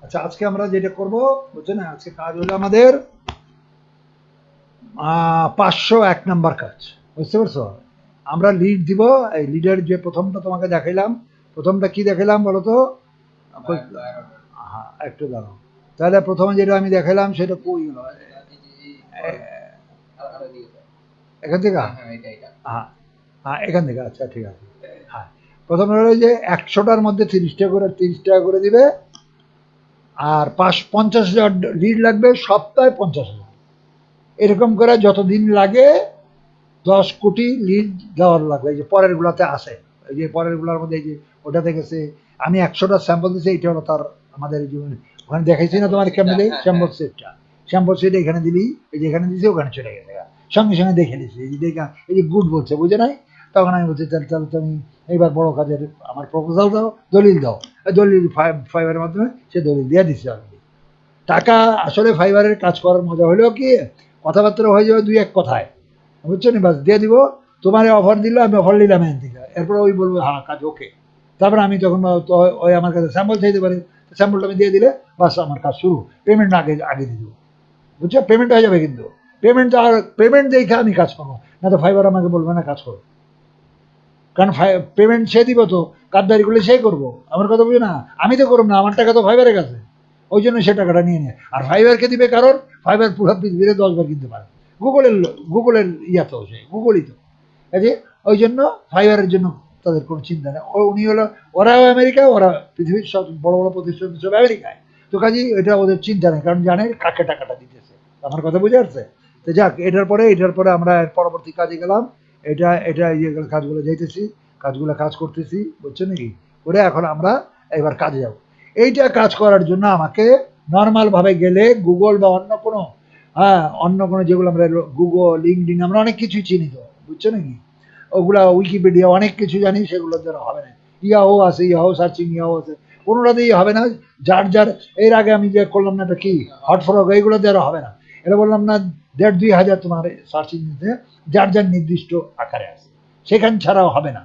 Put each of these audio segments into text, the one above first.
আচ্ছা, আজকে আমরা যেটা করব বুঝছো না, আজকে কাজ হলো আমাদের 501 নাম্বার কাজ, বুঝতে পারছো? আমরা লিড দিব। এই লিডের যে প্রথমটা তোমাকে দেখাইলাম, প্রথমটা কি দেখাইলাম বলো তো? হ্যাঁ, একটু দাঁড়াও। তাহলে প্রথমে যেটা আমি দেখাইলাম সেটা কই হলো? এখান থেকে? হ্যাঁ হ্যাঁ, এখান থেকে। আচ্ছা, ঠিক আছে। হ্যাঁ, প্রথমে হলো যে 100টার মধ্যে 30টা করে, 30 টাকা করে দিবে। আর 50,000 লিড লাগবে, সপ্তাহে 50,000। এরকম করে যতদিন লাগে 10 কোটি লিড দেওয়ার লাগবে। এই যে পরের গুলাতে আছে, এই যে পরের গুলার মধ্যে এই যে ওটাতে গেছে। আমি 100টা স্যাম্পল দিচ্ছি, এইটা হলো তার আমাদের এই যে ওখানে দেখাইছি না তোমার ক্যামেরা স্যাম্পল সেটটা। স্যাম্পল সেট এখানে দিলি, এই যে এখানে দিছি, ওখানে চলে গেছে। সঙ্গে সঙ্গে দেখে দিচ্ছি, এই যে দেখা, এই যে গুড বলছে, বুঝে নাই? তখন আমি বলছি তাহলে তাহলে তুমি এইবার বড় কাজের আমার প্রপোজাল দাও, দলিল দাও। দলিল ফাইবারের মাধ্যমে সে দলিল দিয়ে দিচ্ছে আমি। টাকা আসলে ফাইবারের কাজ করার মজা হলেও কি, কথাবার্তা হয়ে যাবে দুই এক কথায়, বুঝছো নি? বাস দিয়ে দিব। তোমার অফার দিল, আমি অফার নিলাম এখান থেকে, এরপরে ওই বলবো হ্যাঁ কাজ ওকে। তারপরে আমি তখন ওই আমার কাছে স্যাম্পল চাইতে পারি, স্যাম্পলটা আমি দিয়ে দিলে বাস আমার কাজ শুরু। পেমেন্ট আগে আগে দিয়ে দেবো, বুঝছো? পেমেন্ট হয়ে যাবে, কিন্তু পেমেন্ট আর পেমেন্ট দেখে আমি কাজ করবো, না তো ফাইবার আমাকে বলবে না কাজ করো। কারণ পেমেন্ট সে দিব তো, কাজদারি করলে সেই করবো। আমার কথা বুঝো না? আমি তো করবো না, আমার টাকা তো ফাইবারের কাছে। ওই জন্য সে টাকাটা নিয়ে নেয়। আর ফাইবারকে দিবে কারণ ফাইবার পুরো পৃথিবীতে 10 বার কিনতে পারে। গুগলের গুগলের ইয়া তো, সে গুগলই তো। কাজে ওই জন্য ফাইবারের জন্য তাদের কোনো চিন্তা নেই। উনি হলো, ওরাও আমেরিকা, ওরা পৃথিবীর সব বড় বড় প্রতিষ্ঠান সব আমেরিকায়। তো কাজেই এটা ওদের চিন্তা নেই, কারণ জানে কাকে টাকাটা দিতেছে। আমার কথা বুঝে আসছে? তো যাক, এটার পরে আমরা এর পরবর্তী কাজে গেলাম। এটা ইয়ে কাজগুলো যাইতেছি, কাজগুলো কাজ করতেছি, বুঝছো নাকি? করে এখন আমরা এবার কাজে যাব। এইটা কাজ করার জন্য আমাকে নর্মাল ভাবে গেলে গুগল বা অন্য কোনো, হ্যাঁ অন্য কোনো যেগুলো আমরা গুগল, লিঙ্কডিন, আমরা অনেক কিছুই চিনি তো, বুঝছো নাকি? ওগুলা উইকিপিডিয়া অনেক কিছু জানি, সেগুলোর দ্বারা হবে না। ইয়াহো আছে, ইয়াহো সার্চিং, ইয়াহো আছে, কোনোটাতেই হবে না। যার যার এর আগে আমি যে করলাম না, এটা কি হটফরক, এইগুলো দ্বারা হবে না। এটা বললাম না, 1,500 তোমার সার্চিং নিতে, যার যার নির্দিষ্ট আকারে আছে, সেখান ছাড়াও হবে না,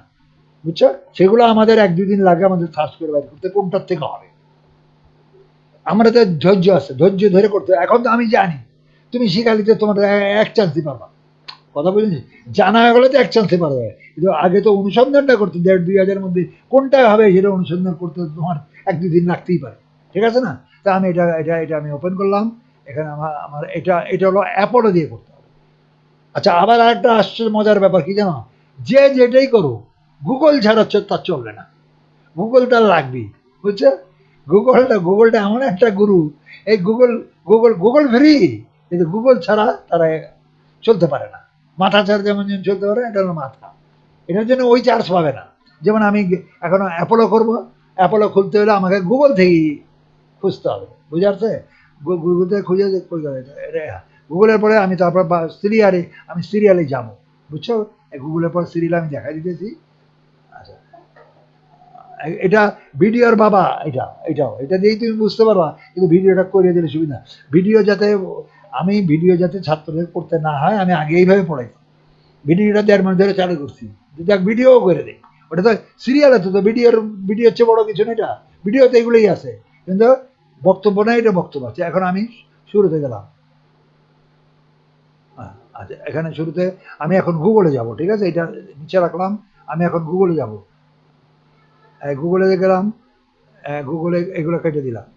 বুঝছো? সেগুলো আমাদের 1-2 দিন লাগে আমাদের সার্চ করে বাইর করতে কোনটার থেকে হবে। আমরা তো ধৈর্য আছে, ধৈর্য ধরে করতে হবে। এখন তো আমি জানি, তুমি শিখালিতে তোমার এক চান্সই পাবা। কথা বুঝেছি? জানা হয়ে গেলে তো এক চান্সে পারা যায়, কিন্তু আগে তো অনুসন্ধানটা করতে 1,500-2,000-এর মধ্যে কোনটা হবে সেটা অনুসন্ধান করতে তোমার 1-2 দিন লাগতেই পারে। ঠিক আছে না? তা আমি এটা আমি ওপেন করলাম। এখানে আমার আমার এটা হলো অ্যাপোলো দিয়ে করতে হবে। আচ্ছা, আবার আরেকটা আসছে মজার ব্যাপার কি জানো? যে যেটাই করো, গুগল ছাড়া তার চলবে না। গুগল তার লাগবেই, বুঝছো? গুগলটা এমন একটা গুরু। এই গুগল ফ্রি, কিন্তু গুগল ছাড়া তারা চলতে পারে না। মাথা ছাড়া যেমন যেমন চলতে পারে, এটা হলো মাথা। এটার জন্য ওই চার্জ পাবে না। যেমন আমি এখন অ্যাপোলো করব, অ্যাপোলো খুলতে হলে আমাকে গুগল থেকেই খুঁজতে হবে, বুঝে আসছে? গুগল থেকে খুঁজে গুগলের পরে আমি তারপর সিরিয়ালে যাব, বুঝছো? গুগলের পর সিরিয়াল আমি দেখাই দিতেছি। আচ্ছা, এটা ভিডিওর বাবা, এটা দিয়েই তুমি বুঝতে পারবা, কিন্তু ভিডিওটা করে দিলে সুবিধা। ভিডিও যাতে ভিডিও যাতে ছাত্রদের করতে না হয়, আমি আগে এইভাবে পড়াই। ভিডিওটা 1.5 মাস ধরে চালু করছি, যাক ভিডিও করে দেয়। ওটা তো সিরিয়াল আছে তো, ভিডিও হচ্ছে বড় কিছু না। এটা ভিডিওতে এগুলোই আছে, কিন্তু বক্তব্য না, এটা বক্তব্য আছে। এখন আমি শুরুতে গেলাম। আচ্ছা, এখানে শুরুতে আমি এখন গুগলে যাব, ঠিক আছে? এটা নিচে রাখলাম, আমি এখন গুগলে যাব। গুগলে গেলাম, গুগলে এগুলো কেটে দিলাম।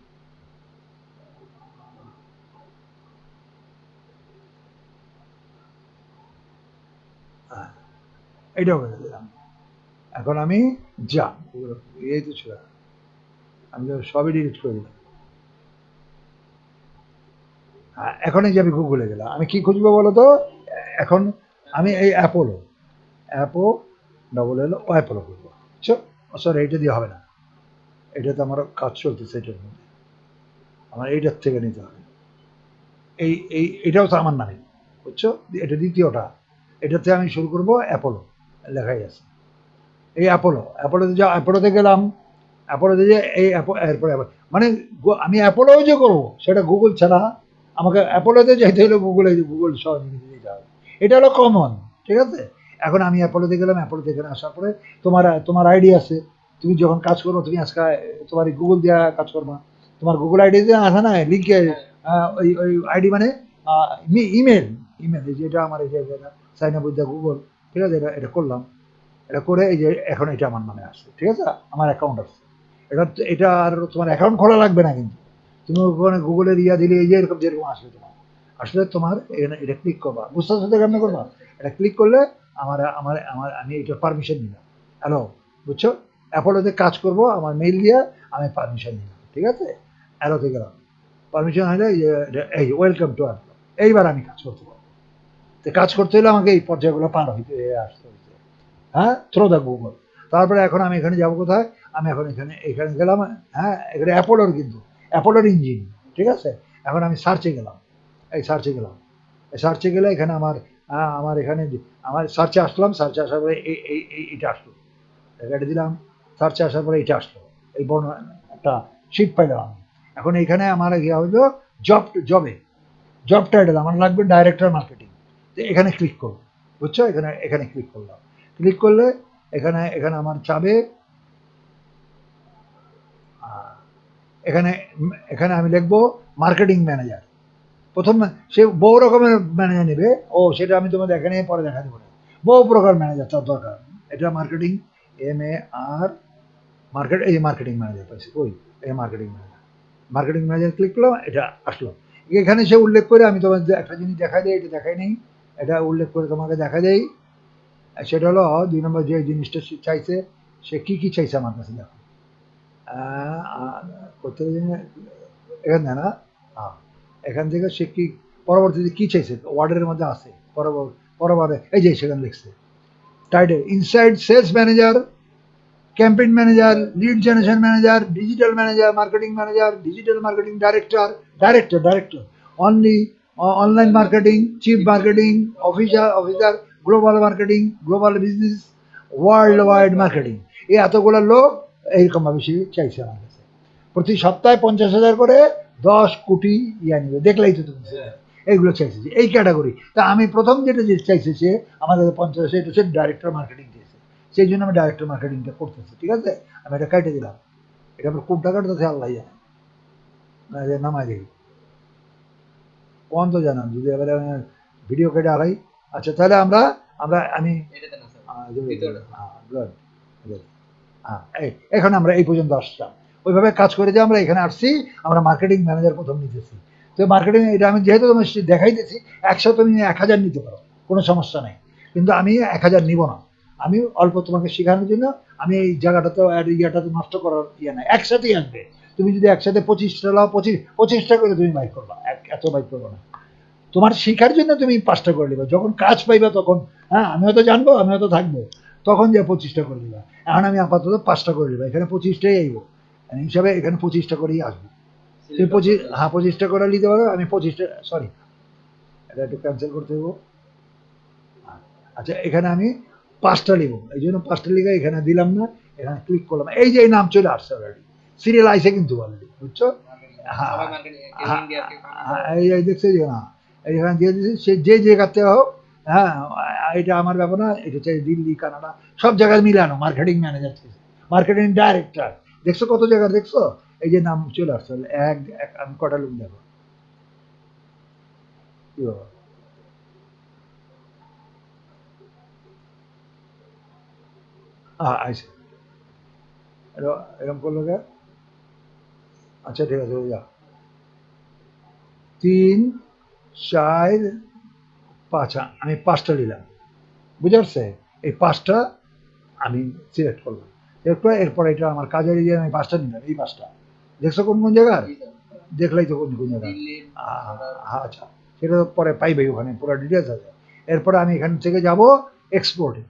হ্যাঁ, এটাও কেটে দিলাম। এখন আমি যা এই তো ছিল, আমি তো সবই ডিলিট করে দিলাম। হ্যাঁ, এখন এই যে আমি গুগলে গেলাম, আমি কি খুঁজবো বলো তো? এখন আমি এই অ্যাপোলো, অ্যাপো ডবল এল ও অ্যাপোলো খুঁজবো, বুঝছো? সরি, এইটা দিয়ে হবে না, এটাতে আমার কাজ চলতেছে, এটার মধ্যে আমার এইটার থেকে নিতে হবে। এটাও তো আমার নামে, বুঝছো? এটা দ্বিতীয়টা, এটাতে আমি শুরু করবো অ্যাপোলো, লেখাই আছে। এই অ্যাপোলোতে যা, অ্যাপোলোতে গেলাম। অ্যাপোলোতে যে এই এরপরে মানে আমি অ্যাপোলোও যে করবো সেটা গুগল ছাড়া, আমাকে অ্যাপোলোতে যাইতে হলে গুগল সহযোগিতা দিতে হবে। এটা হলো কমন, ঠিক আছে? এখন আমি অ্যাপোলোতে গেলাম, অ্যাপোলোতে এখানে আসার পরে তোমার তোমার আইডি আছে। তুমি যখন কাজ করবো, তুমি আজকে তোমার গুগল দিয়ে কাজ করবা। তোমার গুগল আইডি আছে না লিঙ্কে, ওই ওই আইডি মানে ইমেল, ইমেল যেটা আমার এই যে sign up with the Google, ঠিক আছে, এটা এটা করলাম, এটা করে এই যে এখন এটা আমার নামে আসছে, ঠিক আছে, আমার অ্যাকাউন্ট আসছে। এটা এটা আর তোমার অ্যাকাউন্ট খোলা লাগবে না, কিন্তু তুমি ওখানে গুগলের ইয়া দিলে এই যে এরকম যেরকম আসবে তোমার, আসলে তোমার এখানে এটা ক্লিক করবা, বুঝতে পারছো কেমন করবা, এটা ক্লিক করলে আমার আমার আমার আমি এটা পারমিশন নিলাম, হ্যালো, বুঝছো, অ্যাপোলোতে কাজ করব আমার মেইল দিয়ে আমি পারমিশন নিলাম, ঠিক আছে, অ্যালোতে গেলাম, পারমিশন হলে এই ওয়েলকাম টু অ্যাপোলো, এইবার আমি কাজ করতে পারবো। তো কাজ করতে হলে আমাকে এই পর্যায়গুলো পার হইতে আসতে হইতে, হ্যাঁ, থ্রো দ্য গুগল। তারপরে এখন আমি এখানে যাবো কোথায়, আমি এখন এখানে এখানে গেলাম, হ্যাঁ, এখানে অ্যাপোলোর, কিন্তু অ্যাপোলোর ইঞ্জিন, ঠিক আছে, এখন আমি সার্চে গেলাম, এই সার্চে গেলাম, এই সার্চে গেলে এখানে আমার আমার এখানে আমার সার্চে আসলাম, সার্চে আসার পরে এইটা আসলো, এটা দিলাম, সার্চে আসার পরে এটা আসলো, এই বর্ণ একটা শিট পাইলাম আমি। এখন এইখানে আমার ইয়ে হইলো জবে, জব টাইটেল আমার লাগবে ডাইরেক্টর মার্কেটিং, তো এখানে ক্লিক করবো, বুঝছো, এখানে এখানে ক্লিক করলাম, ক্লিক করলে এখানে এখানে আমার চাবে, এখানে এখানে আমি লিখবো মার্কেটিং ম্যানেজার, প্রথম সে বহু রকমের ম্যানেজার নেবে, ও সেটা আমি তোমাদের এখানে পরে দেখা দেবো, বহু প্রকার ম্যানেজার তার দরকার, এটা মার্কেটিং MAR মার্কেট, এই মার্কেটিং ম্যানেজার পাইছি, ওই এই marketing manager, marketing manager click করলাম, এটা আসলো, এখানে সে উল্লেখ করে, আমি তোমার একটা জিনিস দেখা দেয়, এটা দেখাই নেই, এটা উল্লেখ করে তোমাকে দেখা দেয়, সেটা হলো 2 নম্বর যে জিনিসটা চাইছে, সে কি কি চাইছে আমার কাছে দেখো, করতে এখানে না, এখান থেকে সে কি পরবর্তীতে কি চাইছে ওয়ার্ডের মধ্যে আছে, পরবর্তী এই যে সেখানে লিখছে title inside sales manager, campaign manager, lead generation manager, digital manager, marketing manager, digital marketing director, director only online marketing, chief marketing officer, global marketing, global business, worldwide marketing, এই এতগুলো লোক এইরকম ভাবে সে চাইছে আমার কাছে, প্রতি সপ্তাহে 50,000 করে 10 কোটি ইয়া নিবে, দেখলেই তো তুমি, এইগুলো চাইছে যে এই ক্যাটাগরি। তা আমি প্রথম যেটা চাইছে সে আমাদের 50, এটা হচ্ছে ডাইরেক্টর মার্কেটিং দিয়েছে, সেই জন্য আমি ডাইরেক্টর মার্কেটিংটা করতেছি, ঠিক আছে, আমি এটা কেটে দিলাম, এটা আমার কোনটা কাটতেছে আল্লাহ জানে, নামাই দেখি কোন তো জানান, যদি এবারে ভিডিও কেটে আলাই, আচ্ছা তাহলে আমরা আমরা আমি এখন আমরা এই পর্যন্ত আসলাম, ওইভাবে কাজ করে যে আমরা এখানে আসছি, আমরা মার্কেটিং ম্যানেজার প্রথম নিতেছি, তো মার্কেটিং এটা আমি যেহেতু তোমার দেখাইতেছি, একসাথে তুমি 1000 নিতে পারো, কোনো সমস্যা নেই, কিন্তু আমি 1000 নিব না, আমি অল্প তোমাকে শেখানোর জন্য, আমি এই জায়গাটা তো ইয়াটা তো নষ্ট করার ইয়ে নাই, একসাথেই আসবে, তুমি যদি একসাথে 25টা লাও, 25টা করে তুমি বাইক করবা, এত বাইক করবো না, তোমার শেখার জন্য তুমি 5টা করে নিবা, যখন কাজ পাইবা তখন, হ্যাঁ, আমি হয়তো জানবো, আমি হয়তো থাকবো, তখন যে 25টা করে নিবা, এখন আমি আপাতত 5টা করে নিবা, এখানে 25টাই আইব হিসাবে, এখানে 25টা করেই আসবে, তুমি 25টা করে নিতে পারো, আমি 25টা, সরি এটা একটু ক্যান্সেল করতে দেবো, আচ্ছা এখানে আমি 5টা নিব, এই জন্য 5টা লিখে এখানে দিলাম না, এখানে ক্লিক করলাম, এই যে এই নাম চলে আসছে অলরেডি, সিরিয়াল আইসে কিন্তু অলরেডি, বুঝছো, হ্যাঁ এই দেখছে যে না, এইখানে দিয়ে দিচ্ছি, সে যে জায়গাতে হোক, হ্যাঁ, এটা আমার ব্যাপার না, এটা চাই দিল্লি, কানাডা, সব জায়গায় মিলানো, মার্কেটিং ম্যানেজার, মার্কেটিং ডাইরেক্টর, দেখছো কত জায়গা দেখছো, এই যে নাম চলে আসছে, আমি কটা লোক দেখো, কি বাবা, আইসে, এরকম করলো কে, আচ্ছা ঠিক আছে, যা 3, 4, 5, আমি 5টা নিলাম, বুঝতে পারছে, এই 5টা আমি সিলেক্ট করলাম, এরপর এটা আমার কাজের ইয়ে, আমি 5টা নিলাম, এই 5টা দেখছো কোন কোন জায়গার, দেখলাই তো কোন কোন জায়গায়, আচ্ছা সেটা পরে পাইবে, ওখানে পুরো ডিটেলস আছে, এরপরে আমি এখান থেকে যাব এক্সপোর্টে,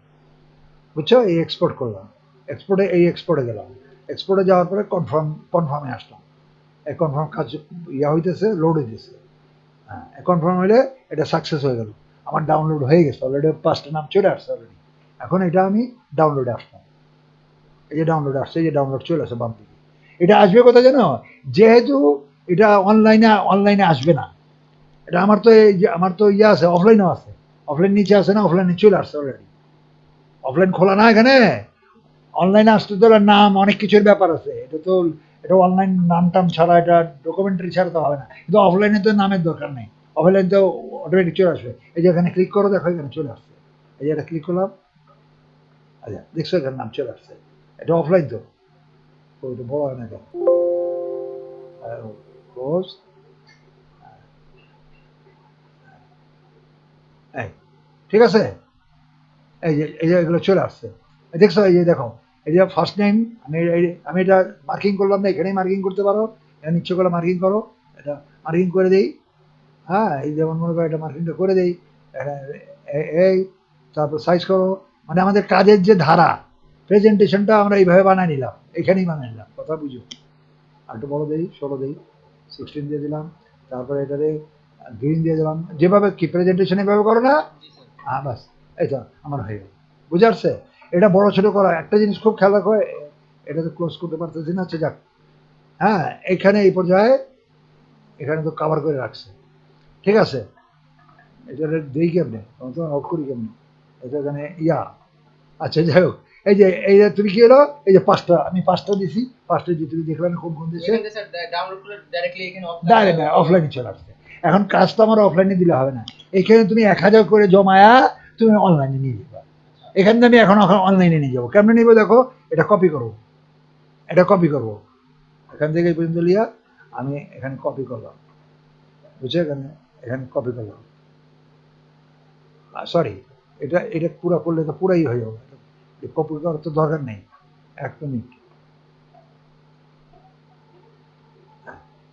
বুঝছো, এই এক্সপোর্ট করলাম, এক্সপোর্টে গেলাম, এক্সপোর্টে যাওয়ার পরে কনফার্মে আসলাম, এই কনফার্ম কাজ ইয়া হইতেছে, লোড হইতেছে, হ্যাঁ, কনফার্ম হলে এটা সাকসেস হয়ে গেল, আমার ডাউনলোড হয়ে গেছে অলরেডি, 5টা নাম চলে আসছে অলরেডি, এখন এটা আমি ডাউনলোডে আসলাম, এই যে ডাউনলোড আসছে, এই যে ডাউনলোড চলে আসে বাম দিকে, এটা আসবে কোথায় জানো, যেহেতু এটা অনলাইনে আসবে না, এটা আমার তো ইয়ে আছে, অফলাইনেও আছে, অফলাইন নিচে আছে না, অফলাইনে চলে আসছে অলরেডি, অফলাইন খোলা না এখানে, অনলাইনে আসতে তো নাম অনেক কিছুর ব্যাপার আছে, এটা তো এটা অনলাইন নাম টাম ছাড়া, এটা ডকুমেন্টারি ছাড়া তো হবে না। কিন্তু অফলাইনে তো নামের দরকার নেই, অফলাইন তো অটোমেটিক চলে আসবে। এই যে এখানে ক্লিক করো, দেখো এখানে চলে আসছে। এই যে এটা ক্লিক করলাম, আচ্ছা দেখছো এখানে নাম চলে আসছে। এটা অফলাইন তো, ওইটা বড় হয় না কেন? ক্লোজ, এই ঠিক আছে। এই যে এগুলো চলে আসছে, দেখছো? এই যে দেখো, এই যে ফার্স্ট নেম, আমি এটা মার্কিং করলাম না, এখানেই মার্কিং করতে পারো, এখানে ইচ্ছে করলে মার্কিং করো, এটা মার্কিং করে দিই। হ্যাঁ, এই যেমন মনে করো এটা মার্কিংটা করে দিই, এই তারপর সাইজ করো। মানে আমাদের কাজের যে ধারা, প্রেজেন্টেশনটা আমরা এইভাবে বানাই নিলাম, এখানেই বানাই নিলাম, কথা বুঝো। আর একটু বড় দিই, 16 দিই, 16 দিয়ে দিলাম, তারপরে এটাতে গ্রিন দিয়ে দিলাম। যেভাবে কি প্রেজেন্টেশন এভাবে করো না? হ্যাঁ বাস, এই তো আমার হয়ে গেল। বুঝে আসছে? এটা বড় ছোট করা, একটা জিনিস খুব খেয়াল রাখো, এটা তো ক্লোজ করতে পারতেছি না, আচ্ছা যাক। হ্যাঁ, এখানে এই পর্যায়ে এখানে তো কভার করে রাখছে, ঠিক আছে। এটা দিই কেমনে, তো আউট করি কেমনে, এটা এখানে আচ্ছা যাই হোক। এই যে তুমি কি হলো, এই যে পাঁচটা, আমি পাঁচটা দিছি, পাঁচটা দিয়ে তুমি দেখলে না কোন কোন দেশে ডাইরেক্ট অফলাইনে চলে আসছে। এখন কাজটা আমার অফলাইনে দিলে হবে না, এখানে তুমি 1000 করে জমায়া তুমি অনলাইনে নিয়ে যাবা। এখান থেকে আমি এখন অনলাইনে নিয়ে যাবো, কেমনে নিবো দেখো, এটা কপি করবো, এটা কপি করবো, এখান থেকে এই পর্যন্ত লিয়া আমি এখানে কপি করলাম, বুঝছো? এখানে এখানে কপি করলাম, সরি, এটা এটা পুরো করলে তো পুরাই হয়ে যাবে, কপি করার তো দরকার নেই। 1 মিনিট,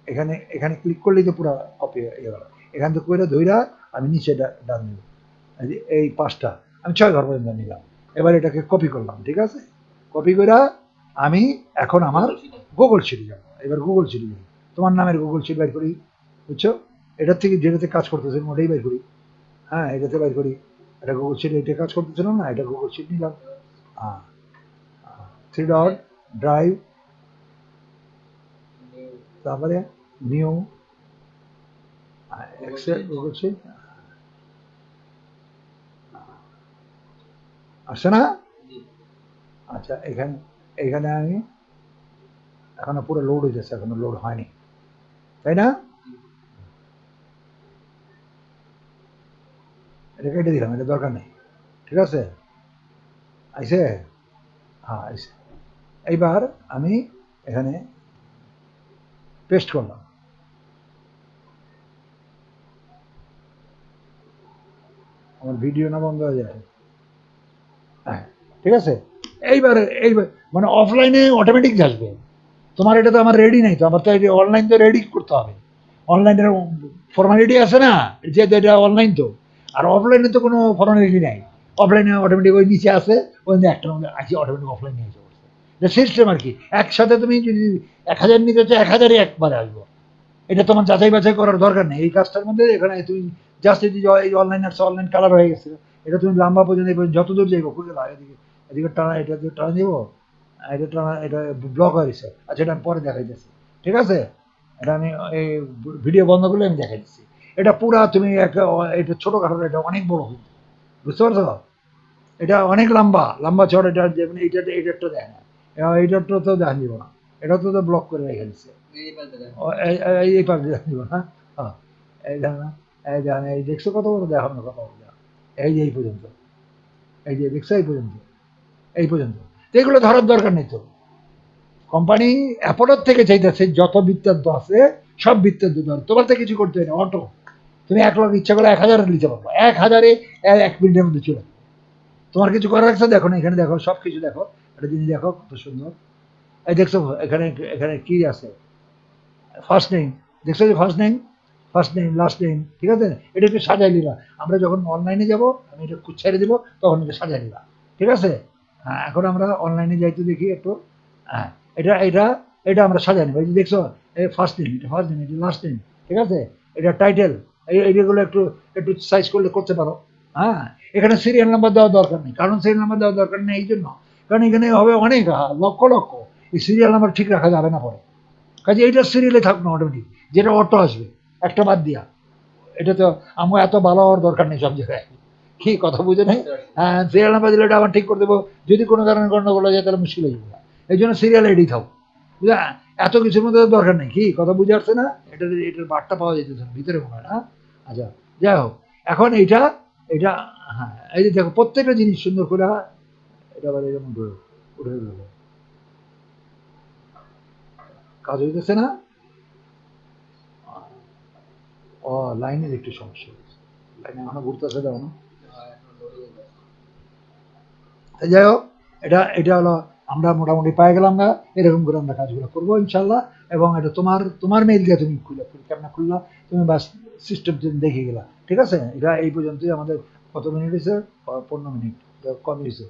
এখানে এখানে ক্লিক করলেই তো পুরো কপি হয়ে গেল। এখান থেকে কইরা ধইরা আমি নিচে ডান নিব, এই পাঁচটা আমি 6 ঘর পর্যন্ত নিলাম। এবার এটাকে কপি করলাম, ঠিক আছে। কপি কইরা আমি এখন আমার গুগল শিটে যাবো। এবার গুগল শিটে যাবো, তোমার নামের গুগল শিট বের করি, বুঝছো? এটার থেকে যেটাতে কাজ করতেছে ওটাই বের করি। হ্যাঁ, এটাতে বের করি, এটা গুগল শিট, এটা কাজ করতেছিলাম না, এটা গুগল শিট নিলাম। হ্যাঁ, 3 ডট ড্রাইভ, তারপরে নিউ এক্সেল গুগল শিট, আসছে না? আচ্ছা, এখানে এখানে আমি এখনো পুরো লোড হয়ে যাচ্ছে, এখনো লোড হয়নি, তাই না? এটা কেটে দিলাম, এটা দরকার নেই, ঠিক আছে। আইসে, হ্যাঁ আইসে। এইবার আমি এখানে পেস্ট করলাম, আমার ভিডিও না বন্ধ হয়ে যায়। হ্যাঁ, ঠিক আছে। এইবার এইবার মানে অফলাইনে অটোমেটিক আসবে, তোমার এটা তো আমার রেডি নাই, তো আমার তো অনলাইন তো রেডি করতে হবে। অনলাইনের ফর্মালিটি আছে না, যে এটা অনলাইন তো, আর অফলাইনে তো কোনো ফর্মালিটি নাই। অফলাইনে অটোমেটিক ওই নিচে আছে, ওই একটা আছে অটোমেটিক অফলাইনে এসে পড়ছে। এটা সিস্টেম আর কি, একসাথে তুমি যদি 1000 নিতে চাও 1000ই একবারে আসবো। এটা তোমার যাচাই বাছাই করার দরকার নেই এই কাজটার মধ্যে। এখানে তুমি জাস্ট এই অনলাইন আসছে, অনলাইন কালার হয়ে গেছে, এটা তুমি লম্বা পর্যন্ত যত দূর যাইবো খুঁজে না, এদিকে এদিকে টানা, এটা দিয়ে টানা দিব, এটা টানা, এটা ব্লক হয়ে গেছে। আচ্ছা, এটা আমি পরে দেখাই দিচ্ছি, ঠিক আছে। এটা আমি এই ভিডিও বন্ধ করলে আমি দেখাই দিচ্ছি। এটা পুরা তুমি একটা, এটা ছোট কাঠার, এটা অনেক বড়, বুঝতে পারছো? এটা অনেক লম্বা লম্বা চড়, এটা যেমন এইটারটা দেয় না, এইটারটা তো দেখা দিব না, এটা তো ব্লক করে রেখে দিচ্ছে। এই পাশ দিয়ে দিব না, হ্যাঁ, এই দেখো না, এই দেখেন, এই দেখছো কত বড়, দেখো না কত বড়, এই যে এই পর্যন্ত, এই যে দেখছো এই পর্যন্ত, এই পর্যন্ত। তো এগুলো ধরার দরকার নেই তো। কোম্পানি অ্যাপোলোর থেকে চাইতেছে যত বৃত্তান্ত আছে সব বৃত্তান্ত ধর, তোমার তো কিছু করতে হয় না, অটো। তুমি 1 লাখ ইচ্ছা করে 1000 নিতে পারবো, 1000-এ 1 মিনিটের মধ্যে চলে। তোমার কিছু করার আছে, দেখো না, এখানে দেখো সব কিছু দেখো, একটা জিনিস দেখো কত সুন্দর। এই দেখছো এখানে, এখানে কি আছে, ফার্স্ট নেম, দেখছো যে first name, first name, last name, ঠিক আছে। এটা একটু সাজাই নিবা, আমরা যখন অনলাইনে যাব আমি এটা ছেড়ে দিব, তখন এটা সাজাই নিবা, ঠিক আছে। হ্যাঁ, এখন আমরা অনলাইনে যাইতে দেখি একটু। হ্যাঁ, এটা এটা এটা আমরা সাজাই নিব। এই যে দেখছো, এই ফার্স্ট নেম, এটা ফার্স্ট নেম, এটা লাস্ট নেম, ঠিক আছে। এটা টাইটেল, এইগুলো একটু একটু সাইজ করলে করতে পারো। হ্যাঁ, এখানে সিরিয়াল নাম্বার দেওয়া দরকার নেই, কারণ সিরিয়াল নাম্বার দেওয়া দরকার নেই এই জন্য, কারণ এখানে হবে অনেক লক্ষ লক্ষ, এই সিরিয়াল নাম্বার ঠিক রাখা যাবে না পরে। কাজে এইটা সিরিয়ালে থাকবে অটোমেটিক, যেটা অটো আসবে একটা বাদ দিয়া। এটা তো আমার এত ভালো হওয়ার দরকার নেই সব জায়গায়, কি কথা বুঝে নেই। হ্যাঁ, সিরিয়াল নাম্বার দিলে এটা আবার ঠিক করে দেবো, যদি কোনো কারণে গন্ডগোল হয়ে যায় তাহলে মুশকিল হয়ে যাবে। এই জন্য সিরিয়াল এডি থাও, বুঝা, এত কিছুর মধ্যে দরকার নেই, কি কথা বুঝে আসছে না? এটার বার্তা পাওয়া যেতেছে না ভিতরে মনে হয় না। আচ্ছা যাই হোক, এখন এটা এটা হ্যাঁ, এই যে দেখো প্রত্যেকটা জিনিস সুন্দর করে এটা আবার এরকম উঠে গেল, কাজ হইতেছে না। ও লাইনের একটু সমস্যা হচ্ছে, লাইনে এখনো ঘুরতেছে, দাও না। যাই হোক, এটা এটা হলো আমরা মোটামুটি পেয়ে গেলাম না, এরকম করে আমরা কাজগুলো করবো ইনশাল্লাহ। এবং এটা তোমার মেইল দিয়ে তুমি খুলে কেমন খুললা, তুমি বাস সিস্টেম দেখে গেলা, ঠিক আছে। এটা এই পর্যন্তই আমাদের কত মিনিট হয়েছে? 15 মিনিট। কবে হয়েছে?